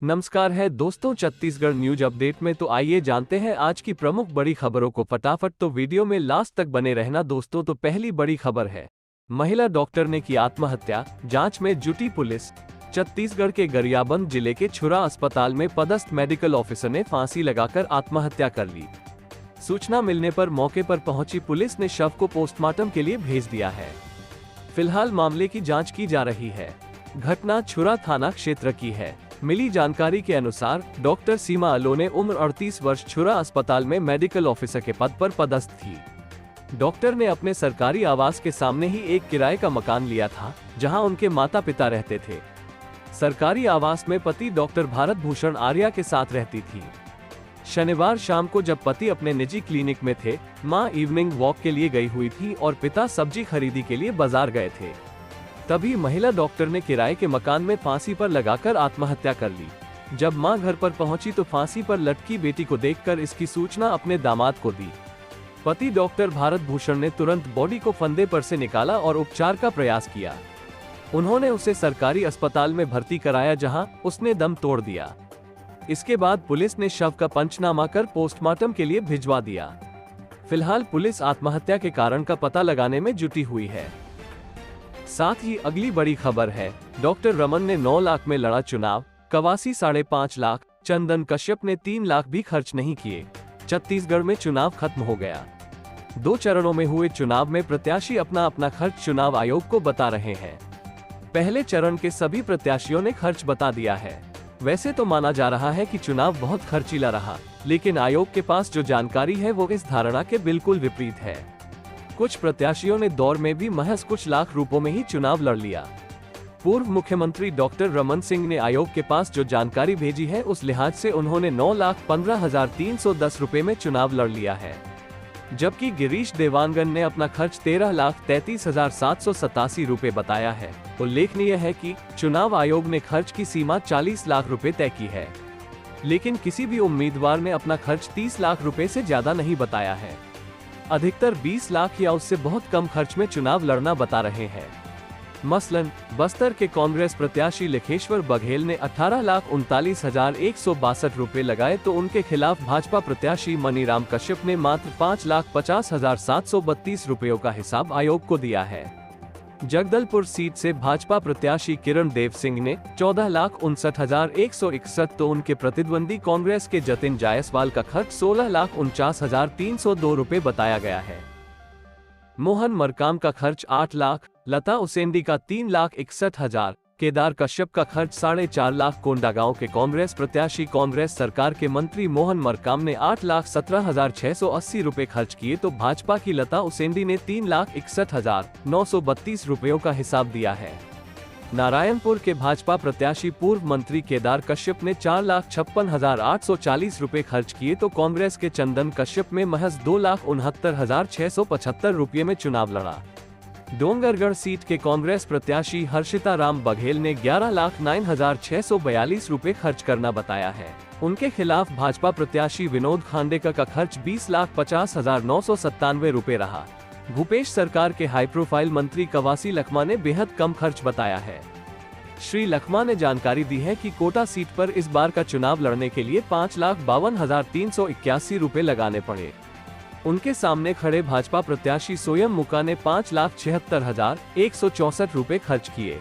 नमस्कार है दोस्तों, छत्तीसगढ़ न्यूज अपडेट में तो आइए जानते हैं आज की प्रमुख बड़ी खबरों को फटाफट। तो वीडियो में लास्ट तक बने रहना दोस्तों। तो पहली बड़ी खबर है, महिला डॉक्टर ने की आत्महत्या, जांच में जुटी पुलिस। छत्तीसगढ़ के गरियाबंद जिले के छुरा अस्पताल में पदस्थ मेडिकल ऑफिसर ने फांसी लगाकर आत्महत्या कर ली। सूचना मिलने पर मौके पर पहुंची पुलिस ने शव को पोस्टमार्टम के लिए भेज दिया है। फिलहाल मामले की जांच की जा रही है। घटना छुरा थाना क्षेत्र की है। मिली जानकारी के अनुसार डॉक्टर सीमा अलोने उम्र 38 वर्ष छुरा अस्पताल में मेडिकल ऑफिसर के पद पर पदस्थ थी। डॉक्टर ने अपने सरकारी आवास के सामने ही एक किराए का मकान लिया था, जहां उनके माता पिता रहते थे। सरकारी आवास में पति डॉक्टर भारत भूषण आर्या के साथ रहती थी। शनिवार शाम को जब पति अपने निजी क्लिनिक में थे, मां इवनिंग वॉक के लिए गई हुई थी और पिता सब्जी खरीदी के लिए बाजार गए थे। तभी महिला डॉक्टर ने किराए के मकान में फांसी पर लगाकर आत्महत्या कर ली। जब मां घर पर पहुंची तो फांसी पर लटकी बेटी को देखकर इसकी सूचना अपने दामाद को दी। पति डॉक्टर भारत भूषण ने तुरंत बॉडी को फंदे पर से निकाला और उपचार का प्रयास किया। उन्होंने उसे सरकारी अस्पताल में भर्ती कराया, जहां उसने दम तोड़ दिया। इसके बाद पुलिस ने शव का पंचनामा कर पोस्टमार्टम के लिए भिजवा दिया। फिलहाल पुलिस आत्महत्या के कारण का पता लगाने में जुटी हुई है। साथ ही अगली बड़ी खबर है, डॉक्टर रमन ने 9 लाख में लड़ा चुनाव, कवासी 5.5 लाख, चंदन कश्यप ने 3 लाख भी खर्च नहीं किए। छत्तीसगढ़ में चुनाव खत्म हो गया। 2 चरणों में हुए चुनाव में प्रत्याशी अपना अपना खर्च चुनाव आयोग को बता रहे हैं। पहले चरण के सभी प्रत्याशियों ने खर्च बता दिया है। वैसे तो माना जा रहा है कि चुनाव बहुत खर्चीला रहा, लेकिन आयोग के पास जो जानकारी है वो इस धारणा के बिल्कुल विपरीत है। कुछ प्रत्याशियों ने दौर में भी महज कुछ लाख रुपयों में ही चुनाव लड़ लिया। पूर्व मुख्यमंत्री डॉक्टर रमन सिंह ने आयोग के पास जो जानकारी भेजी है, उस लिहाज से उन्होंने 9,15,310 रुपए में चुनाव लड़ लिया है। जबकि गिरीश देवांगन ने अपना खर्च 13,33,787 रुपए बताया है। उल्लेखनीय है कि चुनाव आयोग ने खर्च की सीमा 40 लाख रुपए तय की है, लेकिन किसी भी उम्मीदवार ने अपना खर्च 30 लाख रुपए से ज्यादा नहीं बताया है। अधिकतर 20 लाख या उससे बहुत कम खर्च में चुनाव लड़ना बता रहे हैं। मसलन बस्तर के कांग्रेस प्रत्याशी लखेश्वर बघेल ने 18,39,162 रुपए लगाए, तो उनके खिलाफ भाजपा प्रत्याशी मनीराम कश्यप ने मात्र 5,50,732 रुपयों का हिसाब आयोग को दिया है। जगदलपुर सीट से भाजपा प्रत्याशी किरण देव सिंह ने 14,59,161, तो उनके प्रतिद्वंदी कांग्रेस के जतिन जायसवाल का खर्च 16,49,302 रुपए बताया गया है। मोहन मरकाम का खर्च 8 लाख, लता उसेंडी का 3,61,000, केदार कश्यप का खर्च 4.5 लाख। कोंडागांव के कांग्रेस प्रत्याशी कांग्रेस सरकार के मंत्री मोहन मरकाम ने 8,17,680 रुपए खर्च किए, तो भाजपा की लता उसेंडी ने 3,61,932 रुपयों का हिसाब दिया है। नारायणपुर के भाजपा प्रत्याशी पूर्व मंत्री केदार कश्यप ने 4,56,840 रुपए खर्च किए, तो कांग्रेस के चंदन कश्यप में महज 2,69,675 रुपये में चुनाव लड़ा। डोंगरगढ़ सीट के कांग्रेस प्रत्याशी हर्षिता राम बघेल ने 11,09,642 रुपए खर्च करना बताया है। उनके खिलाफ भाजपा प्रत्याशी विनोद खांडेकर का खर्च 20,50,997 रुपए रहा। भूपेश सरकार के हाई प्रोफाइल मंत्री कवासी लखमा ने बेहद कम खर्च बताया है। श्री लखमा ने जानकारी दी है कि कोटा सीट पर इस बार का चुनाव लड़ने के लिए 5,52,381 रुपए लगाने पड़े। उनके सामने खड़े भाजपा प्रत्याशी सोयम मुका ने 5,76,164 रुपए खर्च किए।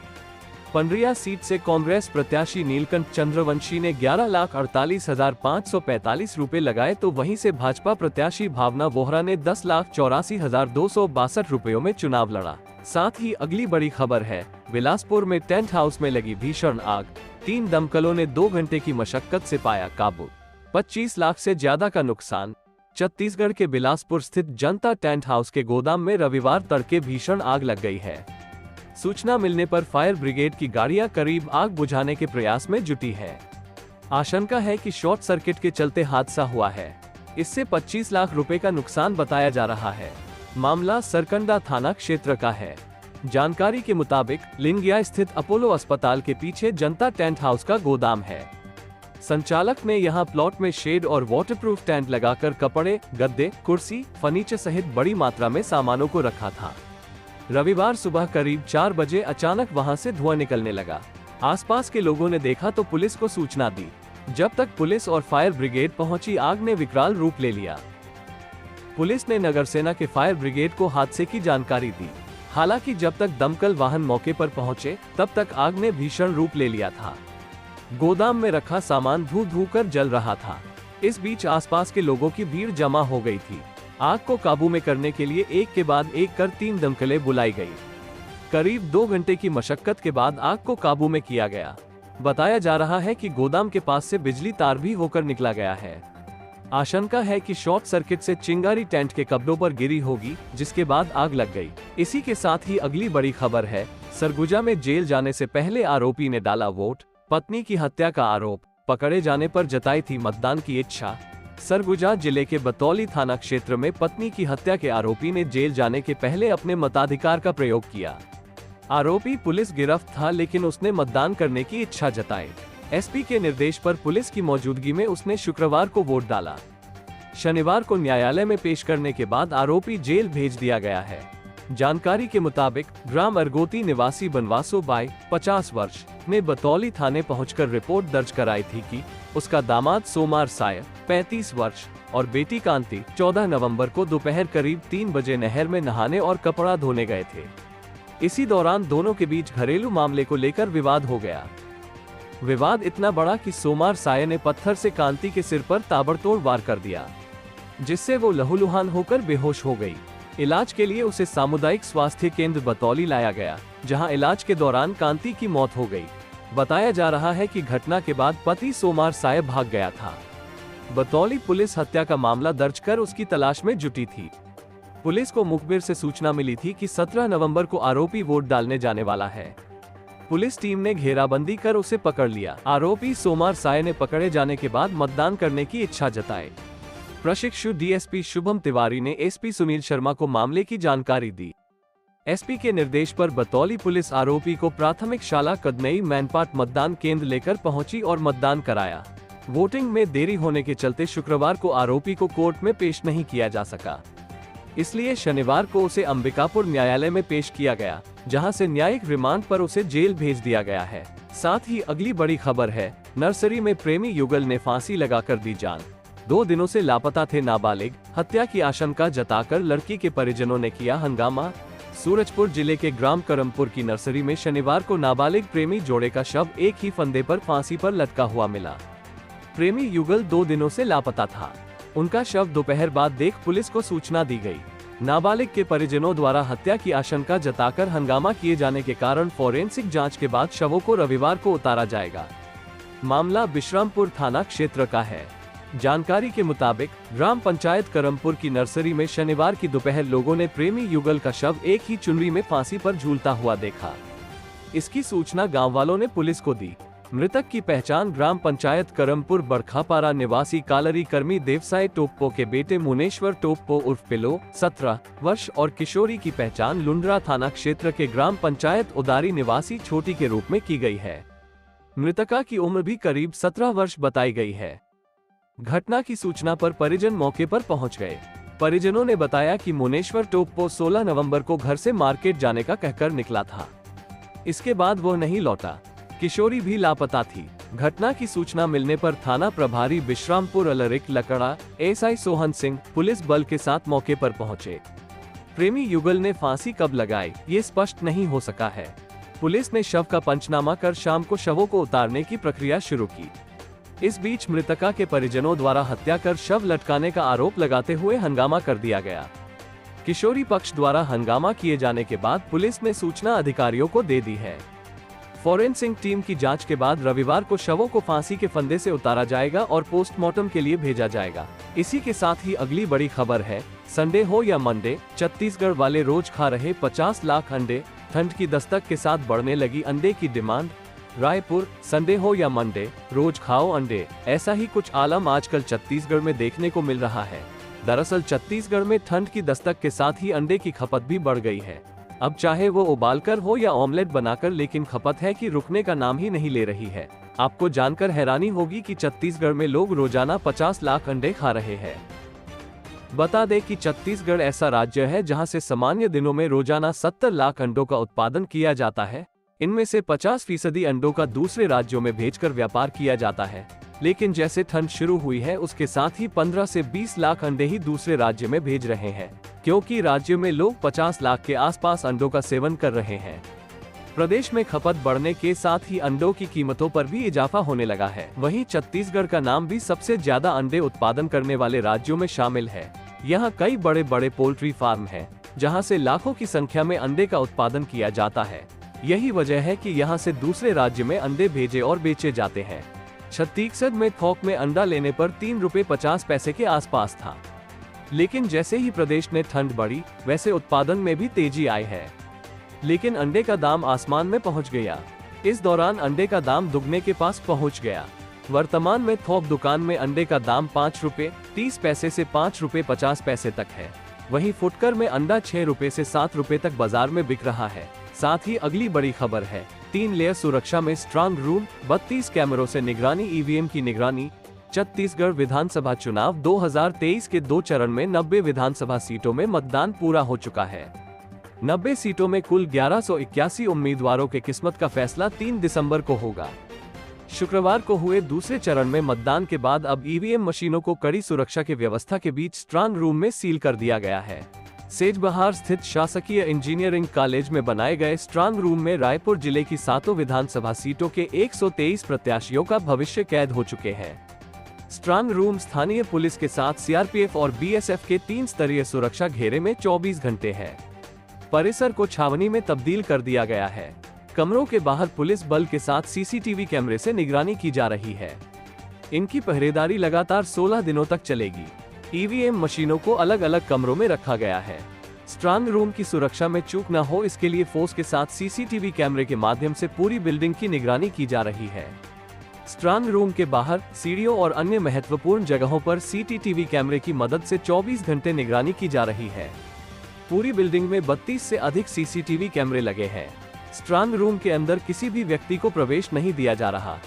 पंडरिया सीट से कांग्रेस प्रत्याशी नीलकंठ चंद्रवंशी ने 11,48,545 रुपए लगाए, तो वहीं से भाजपा प्रत्याशी भावना वोहरा ने 10,84,262 रुपयों में चुनाव लड़ा। साथ ही अगली बड़ी खबर है, बिलासपुर में टेंट हाउस में लगी भीषण आग, 3 दमकलों ने 2 घंटे की मशक्कत से पाया काबू। 25 लाख से ज्यादा का नुकसान। छत्तीसगढ़ के बिलासपुर स्थित जनता टेंट हाउस के गोदाम में रविवार तड़के भीषण आग लग गई है। सूचना मिलने पर फायर ब्रिगेड की गाड़ियां करीब आग बुझाने के प्रयास में जुटी है। आशंका है कि शॉर्ट सर्किट के चलते हादसा हुआ है। इससे 25 लाख रुपए का नुकसान बताया जा रहा है। मामला सरकंडा थाना क्षेत्र का है। जानकारी के मुताबिक लिंगिया स्थित अपोलो अस्पताल के पीछे जनता टेंट हाउस का गोदाम है। संचालक ने यहां प्लॉट में शेड और वाटरप्रूफ टेंट लगाकर कपड़े, गद्दे, कुर्सी, फर्नीचर सहित बड़ी मात्रा में सामानों को रखा था। रविवार सुबह करीब 4 बजे अचानक वहां से धुआं निकलने लगा। आसपास के लोगों ने देखा तो पुलिस को सूचना दी। जब तक पुलिस और फायर ब्रिगेड पहुंची, आग ने विकराल रूप ले लिया। पुलिस ने नगर सेना के फायर ब्रिगेड को हादसे की जानकारी दी। हालांकि जब तक दमकल वाहन मौके पर पहुंचे, तब तक आग ने भीषण रूप ले लिया था। गोदाम में रखा सामान धू धू कर जल रहा था। इस बीच आसपास के लोगों की भीड़ जमा हो गई थी। आग को काबू में करने के लिए एक के बाद एक कर 3 दमकलें बुलाई गई। करीब 2 घंटे की मशक्कत के बाद आग को काबू में किया गया। बताया जा रहा है कि गोदाम के पास से बिजली तार भी होकर निकला गया है। आशंका है कि शॉर्ट सर्किट से चिंगारी टेंट के कपड़ों पर गिरी होगी, जिसके बाद आग लग गई। इसी के साथ ही अगली बड़ी खबर है, सरगुजा में जेल जाने से पहले आरोपी ने डाला वोट, पत्नी की हत्या का आरोप, पकड़े जाने पर जताई थी मतदान की इच्छा। सरगुजा जिले के बतौली थाना क्षेत्र में पत्नी की हत्या के आरोपी ने जेल जाने के पहले अपने मताधिकार का प्रयोग किया। आरोपी पुलिस गिरफ्त था, लेकिन उसने मतदान करने की इच्छा जताई। एसपी के निर्देश पर पुलिस की मौजूदगी में उसने शुक्रवार को वोट डाला। शनिवार को न्यायालय में पेश करने के बाद आरोपी जेल भेज दिया गया है। जानकारी के मुताबिक ग्राम अरगोती निवासी बनवासो बाई 50 वर्ष ने बतौली थाने पहुंचकर रिपोर्ट दर्ज कराई थी कि उसका दामाद सोमार साय 35 वर्ष और बेटी कांति 14 नवंबर को दोपहर करीब 3 बजे नहर में नहाने और कपड़ा धोने गए थे। इसी दौरान दोनों के बीच घरेलू मामले को लेकर विवाद हो गया। विवाद इतना बड़ा कि सोमार साय ने पत्थर से कांति के सिर पर ताबड़तोड़ वार कर दिया, जिससे वो लहूलुहान होकर बेहोश हो गई। इलाज के लिए उसे सामुदायिक स्वास्थ्य केंद्र बतौली लाया गया, जहां इलाज के दौरान कांति की मौत हो गई। बताया जा रहा है कि घटना के बाद पति सोमार साय भाग गया था। बतौली पुलिस हत्या का मामला दर्ज कर उसकी तलाश में जुटी थी। पुलिस को मुखबिर से सूचना मिली थी कि 17 नवंबर को आरोपी वोट डालने जाने वाला है। पुलिस टीम ने घेराबंदी कर उसे पकड़ लिया। आरोपी सोमार साय ने पकड़े जाने के बाद मतदान करने की इच्छा जताई। प्रशिक्षु डीएसपी शुभम तिवारी ने एसपी सुनील शर्मा को मामले की जानकारी दी। एसपी के निर्देश पर बतौली पुलिस आरोपी को प्राथमिक शाला कदनई मैनपाट मतदान केंद्र लेकर पहुंची और मतदान कराया। वोटिंग में देरी होने के चलते शुक्रवार को आरोपी को कोर्ट में पेश नहीं किया जा सका, इसलिए शनिवार को उसे अंबिकापुर न्यायालय में पेश किया गया, जहां से न्यायिक रिमांड पर उसे जेल भेज दिया गया है। साथ ही अगली बड़ी खबर है, नर्सरी में प्रेमी युगल ने फांसी लगाकर दी जान। 2 दिनों से लापता थे नाबालिग, हत्या की आशंका जताकर लड़की के परिजनों ने किया हंगामा। सूरजपुर जिले के ग्राम करमपुर की नर्सरी में शनिवार को नाबालिग प्रेमी जोड़े का शव एक ही फंदे पर फांसी पर लटका हुआ मिला। प्रेमी युगल 2 दिनों से लापता था। उनका शव दोपहर बाद देख पुलिस को सूचना दी गई। नाबालिग के परिजनों द्वारा हत्या की आशंका जताकर हंगामा किए जाने के कारण फोरेंसिक जांच के बाद शवों को रविवार को उतारा जाएगा। मामला बिश्रामपुर थाना क्षेत्र का है। जानकारी के मुताबिक ग्राम पंचायत करमपुर की नर्सरी में शनिवार की दोपहर लोगों ने प्रेमी युगल का शव एक ही चुनरी में फांसी पर झूलता हुआ देखा। इसकी सूचना गांव वालों ने पुलिस को दी। मृतक की पहचान ग्राम पंचायत करमपुर बड़खापारा निवासी कालरी कर्मी देवसाय टोप्पो के बेटे मुनेश्वर टोप्पो उर्फ पिलो 17 वर्ष और किशोरी की पहचान लुंड्रा थाना क्षेत्र के ग्राम पंचायत उदारी निवासी छोटी के रूप में की गई है। मृतका की उम्र भी करीब 17 वर्ष बताई गई है। घटना की सूचना पर परिजन मौके पर पहुंच गए। परिजनों ने बताया कि मुनेश्वर टोप्पो 16 नवंबर को घर से मार्केट जाने का कहकर निकला था। इसके बाद वो नहीं लौटा। किशोरी भी लापता थी। घटना की सूचना मिलने पर थाना प्रभारी बिश्रामपुर अलरिक लकड़ा एसआई सोहन सिंह पुलिस बल के साथ मौके पर पहुंचे। प्रेमी युगल ने फांसी कब लगाई, ये स्पष्ट नहीं हो सका है। पुलिस ने शव का पंचनामा कर शाम को शवों को उतारने की प्रक्रिया शुरू की। इस बीच मृतका के परिजनों द्वारा हत्या कर शव लटकाने का आरोप लगाते हुए हंगामा कर दिया गया। किशोरी पक्ष द्वारा हंगामा किए जाने के बाद पुलिस ने सूचना अधिकारियों को दे दी है। फोरेंसिक टीम की जांच के बाद रविवार को शवों को फांसी के फंदे से उतारा जाएगा और पोस्टमार्टम के लिए भेजा जाएगा। इसी के साथ ही अगली बड़ी खबर है, संडे हो या मंडे, छत्तीसगढ़ वाले रोज खा रहे 50 लाख अंडे, ठंड की दस्तक के साथ बढ़ने लगी अंडे की डिमांड। रायपुर, संडे हो या मंडे, रोज खाओ अंडे, ऐसा ही कुछ आलम आजकल छत्तीसगढ़ में देखने को मिल रहा है। दरअसल छत्तीसगढ़ में ठंड की दस्तक के साथ ही अंडे की खपत भी बढ़ गई है। अब चाहे वो उबालकर हो या ऑमलेट बनाकर, लेकिन खपत है कि रुकने का नाम ही नहीं ले रही है। आपको जानकर हैरानी होगी कि छत्तीसगढ़ में लोग रोजाना 50 लाख अंडे खा रहे हैं। बता दें कि छत्तीसगढ़ ऐसा राज्य है जहां से सामान्य दिनों में रोजाना 70 लाख अंडों का उत्पादन किया जाता है। इनमें से 50% अंडों का दूसरे राज्यों में भेजकर व्यापार किया जाता है। लेकिन जैसे ठंड शुरू हुई है उसके साथ ही 15 से 20 लाख अंडे ही दूसरे राज्य में भेज रहे हैं, क्योंकि राज्य में लोग 50 लाख के आसपास अंडों का सेवन कर रहे हैं। प्रदेश में खपत बढ़ने के साथ ही अंडों की कीमतों पर भी इजाफा होने लगा है। वहीं छत्तीसगढ़ का नाम भी सबसे ज्यादा अंडे उत्पादन करने वाले राज्यों में शामिल है। यहाँ कई बड़े बड़े पोल्ट्री फार्म हैं, जहाँ से लाखों की संख्या में अंडे का उत्पादन किया जाता है। यही वजह है कि यहाँ से दूसरे राज्य में अंडे भेजे और बेचे जाते हैं। छत्तीसगढ़ में थोक में अंडा लेने पर 3 रुपए 50 पैसे के आसपास था, लेकिन जैसे ही प्रदेश में ठंड बढ़ी वैसे उत्पादन में भी तेजी आई है, लेकिन अंडे का दाम आसमान में पहुंच गया। इस दौरान अंडे का दाम दुगने के पास पहुंच गया। वर्तमान में थोक दुकान में अंडे का दाम 5 रुपए 30 पैसे से 5 रुपए 50 पैसे तक है। वहीं फुटकर में अंडा 6 रुपए से 7 रुपए तक बाजार में बिक रहा है। साथ ही अगली बड़ी खबर है 3 लेयर सुरक्षा में स्ट्रांग रूम, 32 कैमरों से निगरानी, ईवीएम की निगरानी। छत्तीसगढ़ विधानसभा चुनाव 2023 के 2 चरण में 90 विधानसभा सीटों में मतदान पूरा हो चुका है। 90 सीटों में कुल 1181 उम्मीदवारों के किस्मत का फैसला 3 दिसंबर को होगा। शुक्रवार को हुए दूसरे चरण में मतदान के बाद अब ईवीएम मशीनों को कड़ी सुरक्षा की व्यवस्था के बीच स्ट्रांग रूम में सील कर दिया गया है। सेजबहार स्थित शासकीय इंजीनियरिंग कॉलेज में बनाए गए स्ट्रांग रूम में रायपुर जिले की 7 विधानसभा सीटों के 123 प्रत्याशियों का भविष्य कैद हो चुके हैं। स्ट्रांग रूम स्थानीय पुलिस के साथ सीआरपीएफ और बीएसएफ के 3 स्तरीय सुरक्षा घेरे में 24 घंटे है। परिसर को छावनी में तब्दील कर दिया गया है। कमरों के बाहर पुलिस बल के साथ सीसीटीवी कैमरे से निगरानी की जा रही है। इनकी पहरेदारी लगातार 16 दिनों तक चलेगी। ईवीएम मशीनों को अलग अलग कमरों में रखा गया है। स्ट्रांग रूम की सुरक्षा में चूक न हो इसके लिए फोर्स के साथ सीसीटीवी कैमरे के माध्यम से पूरी बिल्डिंग की निगरानी की जा रही है। स्ट्रांग रूम के बाहर सीढ़ियों और अन्य महत्वपूर्ण जगहों पर सीसीटीवी कैमरे की मदद से 24 घंटे निगरानी की जा रही है। पूरी बिल्डिंग में 32 से अधिक सीसीटीवी कैमरे लगे हैं। स्ट्रांग रूम के अंदर किसी भी व्यक्ति को प्रवेश नहीं दिया जा रहा।